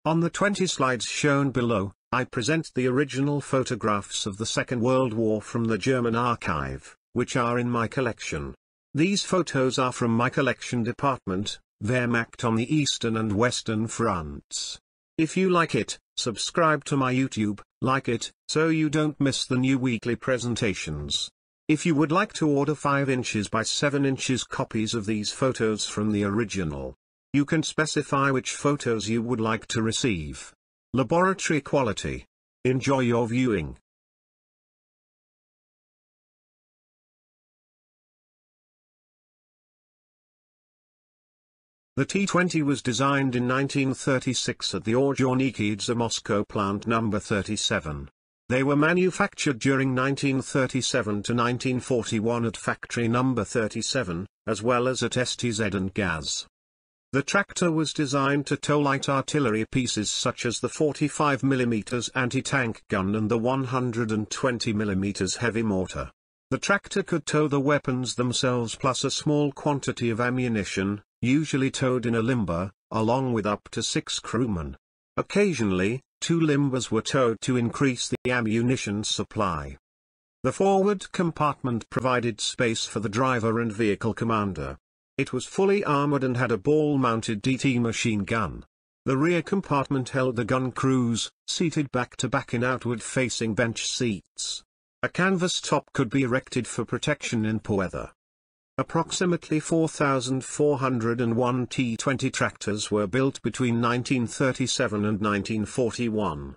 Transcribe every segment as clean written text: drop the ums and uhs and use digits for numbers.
On the 20 slides shown below, I present the original photographs of the Second World War from the German archive, which are in my collection. These photos are from my collection department, Wehrmacht on the Eastern and Western Fronts. If you like it, subscribe to my YouTube, like it, so you don't miss the new weekly presentations. If you would like to order 5 inches by 7 inches copies of these photos from the original, you can specify which photos you would like to receive. Laboratory quality. Enjoy your viewing. The T-20 was designed in 1936 at the Ordzhonikidze Moscow plant number 37. They were manufactured during 1937 to 1941 at factory number 37, as well as at STZ and Gaz. The tractor was designed to tow light artillery pieces such as the 45 mm anti-tank gun and the 120 mm heavy mortar. The tractor could tow the weapons themselves plus a small quantity of ammunition, usually towed in a limber, along with up to 6 crewmen. Occasionally, 2 limbers were towed to increase the ammunition supply. The forward compartment provided space for the driver and vehicle commander. It was fully armored and had a ball-mounted DT machine gun. The rear compartment held the gun crews, seated back-to-back in outward-facing bench seats. A canvas top could be erected for protection in poor weather. Approximately 4,401 T-20 tractors were built between 1937 and 1941.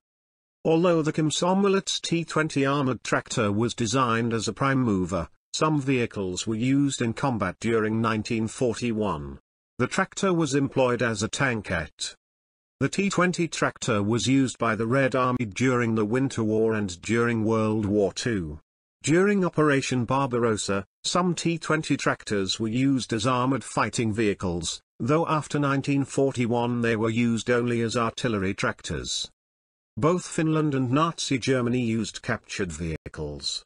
Although the Komsomolets T-20 armored tractor was designed as a prime mover, some vehicles were used in combat during 1941. The tractor was employed as a tankette. The T-20 tractor was used by the Red Army during the Winter War and during World War II. During Operation Barbarossa, some T-20 tractors were used as armored fighting vehicles, though after 1941 they were used only as artillery tractors. Both Finland and Nazi Germany used captured vehicles.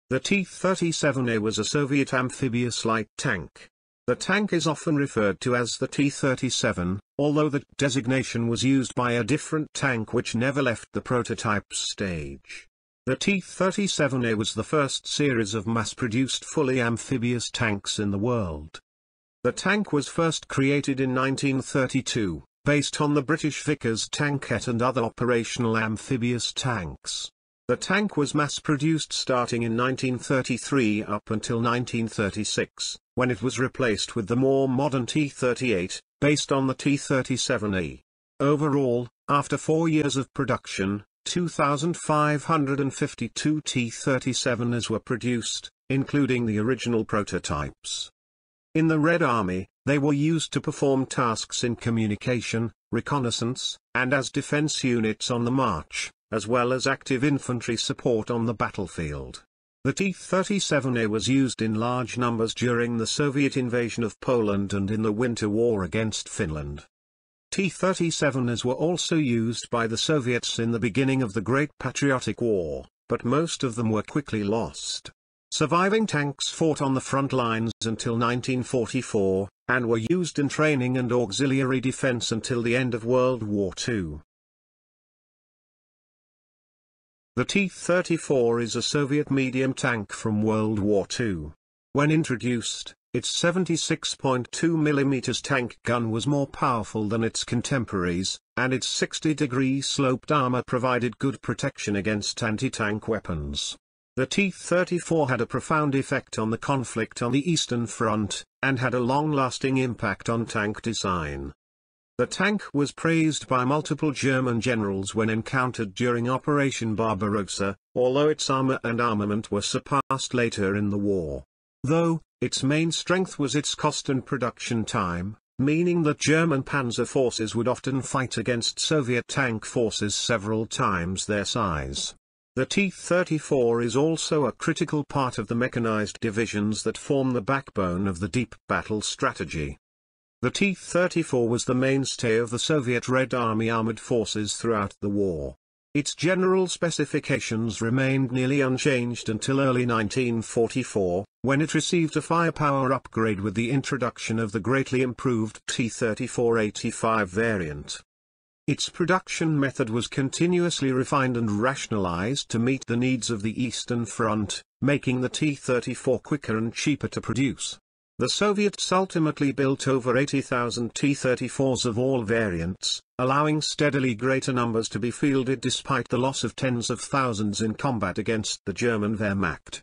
The T-37A was a Soviet amphibious light tank. The tank is often referred to as the T-37, although that designation was used by a different tank which never left the prototype stage. The T-37A was the first series of mass-produced fully amphibious tanks in the world. The tank was first created in 1932, based on the British Vickers tankette and other operational amphibious tanks. The tank was mass-produced starting in 1933 up until 1936, when it was replaced with the more modern T-38, based on the T-37A. Overall, after 4 years of production, 2,552 T-37s were produced, including the original prototypes. In the Red Army, they were used to perform tasks in communication, reconnaissance, and as defense units on the march, as well as active infantry support on the battlefield. The T-37A was used in large numbers during the Soviet invasion of Poland and in the Winter War against Finland. T-37As were also used by the Soviets in the beginning of the Great Patriotic War, but most of them were quickly lost. Surviving tanks fought on the front lines until 1944, and were used in training and auxiliary defense until the end of World War II. The T-34 is a Soviet medium tank from World War II. When introduced, its 76.2 mm tank gun was more powerful than its contemporaries, and its 60-degree sloped armor provided good protection against anti-tank weapons. The T-34 had a profound effect on the conflict on the Eastern Front, and had a long-lasting impact on tank design. The tank was praised by multiple German generals when encountered during Operation Barbarossa, although its armor and armament were surpassed later in the war. Though, its main strength was its cost and production time, meaning that German panzer forces would often fight against Soviet tank forces several times their size. The T-34 is also a critical part of the mechanized divisions that form the backbone of the deep battle strategy. The T-34 was the mainstay of the Soviet Red Army armored forces throughout the war. Its general specifications remained nearly unchanged until early 1944, when it received a firepower upgrade with the introduction of the greatly improved T-34-85 variant. Its production method was continuously refined and rationalized to meet the needs of the Eastern Front, making the T-34 quicker and cheaper to produce. The Soviets ultimately built over 80,000 T-34s of all variants, allowing steadily greater numbers to be fielded despite the loss of tens of thousands in combat against the German Wehrmacht.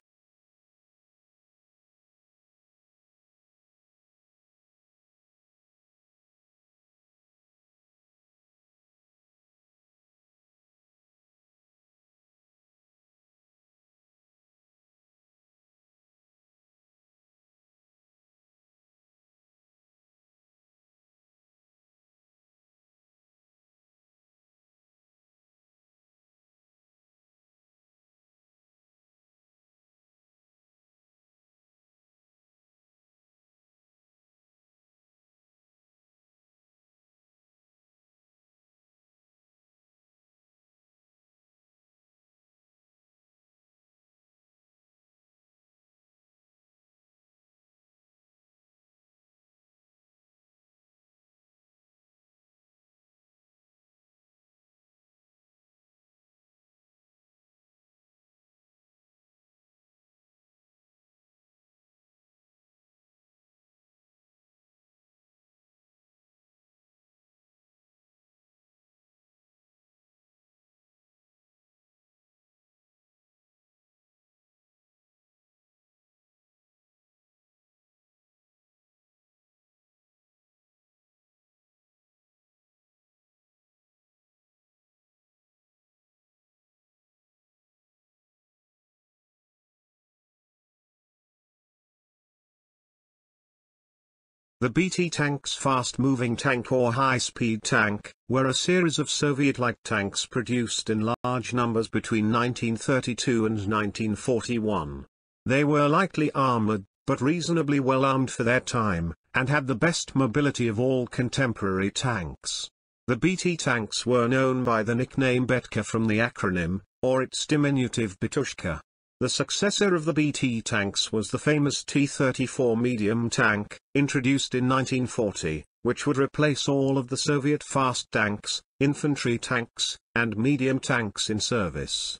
The BT tanks, fast-moving tank or high-speed tank, were a series of Soviet-like tanks produced in large numbers between 1932 and 1941. They were lightly armored, but reasonably well armed for their time, and had the best mobility of all contemporary tanks. The BT tanks were known by the nickname Betka from the acronym, or its diminutive Betushka. The successor of the BT tanks was the famous T-34 medium tank, introduced in 1940, which would replace all of the Soviet fast tanks, infantry tanks, and medium tanks in service.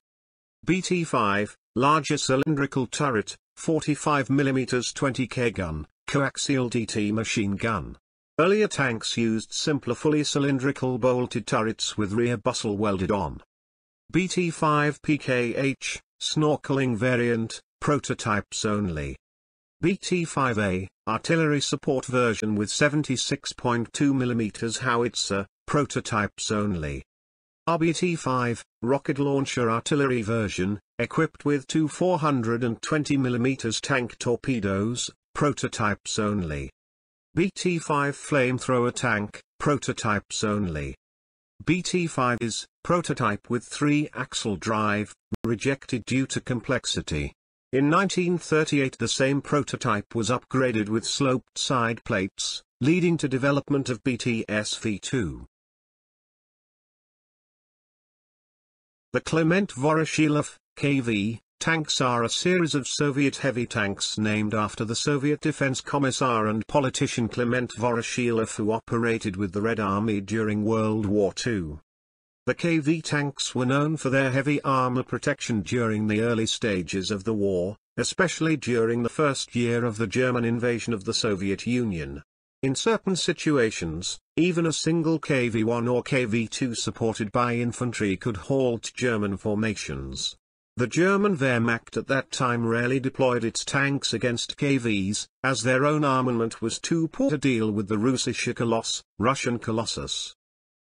BT-5, larger cylindrical turret, 45 mm 20K gun, coaxial DT machine gun. Earlier tanks used simpler fully cylindrical bolted turrets with rear bustle welded on. BT-5 PKH, snorkeling variant, prototypes only. BT-5A, artillery support version with 76.2 mm howitzer, prototypes only. RBT-5, rocket launcher artillery version, equipped with two 420 mm tank torpedoes, prototypes only. BT-5 flamethrower tank, prototypes only. BT-5 is, prototype with 3-axle drive, rejected due to complexity. In 1938 the same prototype was upgraded with sloped side plates, leading to development of BT-SV2. The Klement Voroshilov, KV, tanks are a series of Soviet heavy tanks named after the Soviet Defense Commissar and politician Klement Voroshilov, who operated with the Red Army during World War II. The KV tanks were known for their heavy armor protection during the early stages of the war, especially during the first year of the German invasion of the Soviet Union. In certain situations, even a single KV-1 or KV-2 supported by infantry could halt German formations. The German Wehrmacht at that time rarely deployed its tanks against KVs, as their own armament was too poor to deal with the Russische Koloss, Russian Colossus.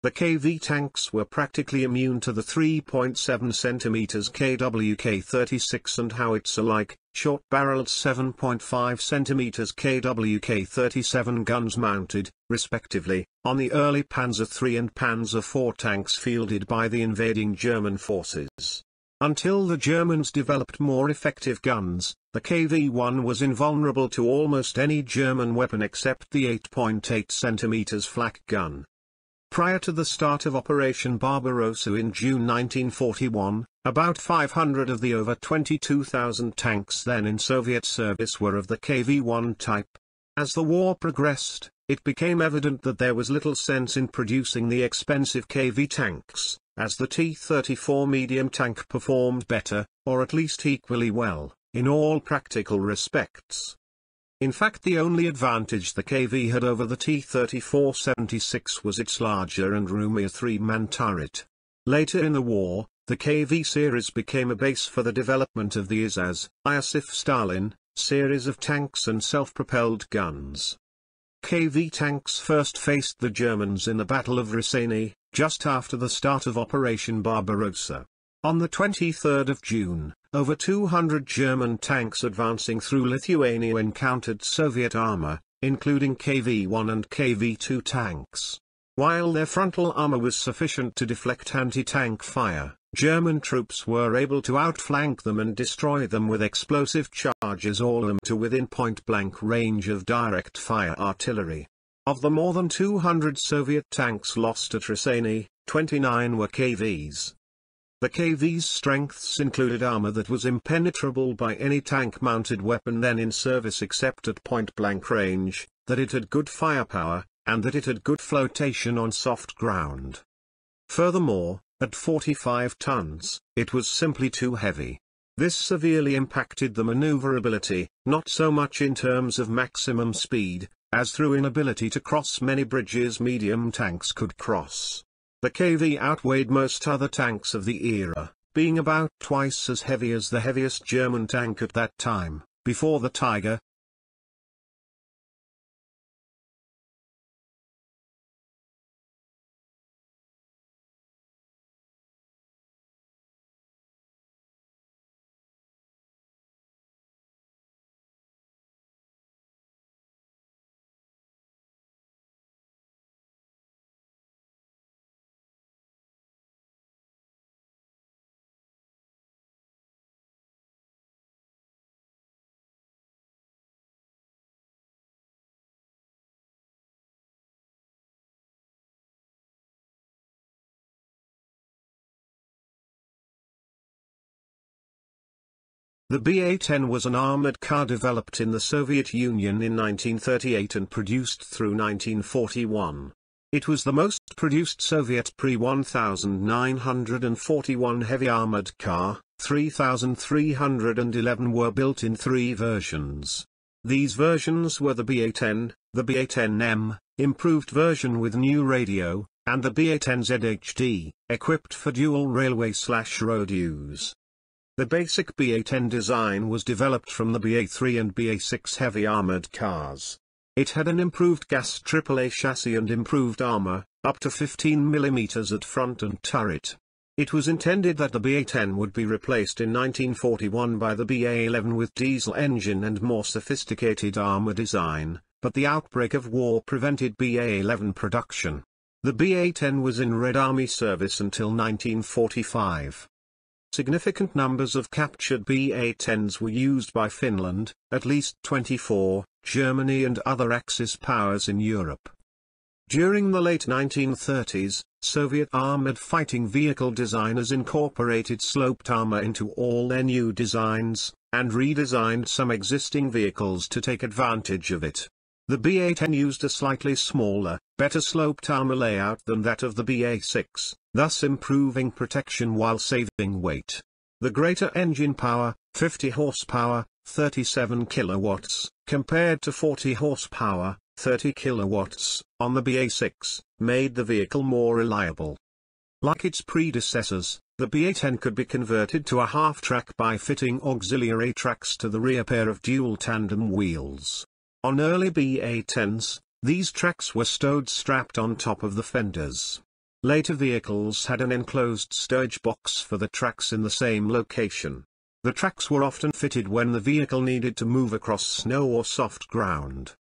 The KV tanks were practically immune to the 3.7 cm KWK-36 and howitzer-like, short-barreled 7.5 cm KWK-37 guns mounted, respectively, on the early Panzer III and Panzer IV tanks fielded by the invading German forces. Until the Germans developed more effective guns, the KV-1 was invulnerable to almost any German weapon except the 8.8 cm flak gun. Prior to the start of Operation Barbarossa in June 1941, about 500 of the over 22,000 tanks then in Soviet service were of the KV-1 type. As the war progressed, it became evident that there was little sense in producing the expensive KV tanks, as the T-34 medium tank performed better, or at least equally well, in all practical respects. In fact, the only advantage the KV had over the T-34-76 was its larger and roomier three-man turret. Later in the war, the KV series became a base for the development of the Iosif Stalin series of tanks and self-propelled guns. KV tanks first faced the Germans in the Battle of Rysany, just after the start of Operation Barbarossa. On the 23rd of June, over 200 German tanks advancing through Lithuania encountered Soviet armor, including KV-1 and KV-2 tanks. While their frontal armor was sufficient to deflect anti-tank fire, German troops were able to outflank them and destroy them with explosive charges, all of them to within point-blank range of direct fire artillery. Of the more than 200 Soviet tanks lost at Rysany, 29 were KVs. The KV's strengths included armor that was impenetrable by any tank-mounted weapon then in service except at point-blank range, that it had good firepower, and that it had good flotation on soft ground. Furthermore, at 45 tons, it was simply too heavy. This severely impacted the maneuverability, not so much in terms of maximum speed, as through inability to cross many bridges medium tanks could cross. The KV outweighed most other tanks of the era, being about twice as heavy as the heaviest German tank at that time, before the Tiger. The BA-10 was an armored car developed in the Soviet Union in 1938 and produced through 1941. It was the most produced Soviet pre-1941 heavy armored car. 3,311 were built in 3 versions. These versions were the BA-10, the BA-10M, improved version with new radio, and the BA-10ZHD, equipped for dual railway/road use. The basic BA-10 design was developed from the BA-3 and BA-6 heavy armored cars. It had an improved gas AAA chassis and improved armor, up to 15 mm at front and turret. It was intended that the BA-10 would be replaced in 1941 by the BA-11 with diesel engine and more sophisticated armor design, but the outbreak of war prevented BA-11 production. The BA-10 was in Red Army service until 1945. Significant numbers of captured BA-10s were used by Finland, at least 24, Germany and other Axis powers in Europe. During the late 1930s, Soviet armored fighting vehicle designers incorporated sloped armor into all their new designs, and redesigned some existing vehicles to take advantage of it. The BA-10 used a slightly smaller, better sloped armor layout than that of the BA-6, thus improving protection while saving weight. The greater engine power, 50 horsepower, 37 kilowatts, compared to 40 horsepower, 30 kilowatts, on the BA-6, made the vehicle more reliable. Like its predecessors, the BA-10 could be converted to a half-track by fitting auxiliary tracks to the rear pair of dual tandem wheels. On early BA-10s, these tracks were stowed strapped on top of the fenders. Later vehicles had an enclosed stowage box for the tracks in the same location. The tracks were often fitted when the vehicle needed to move across snow or soft ground.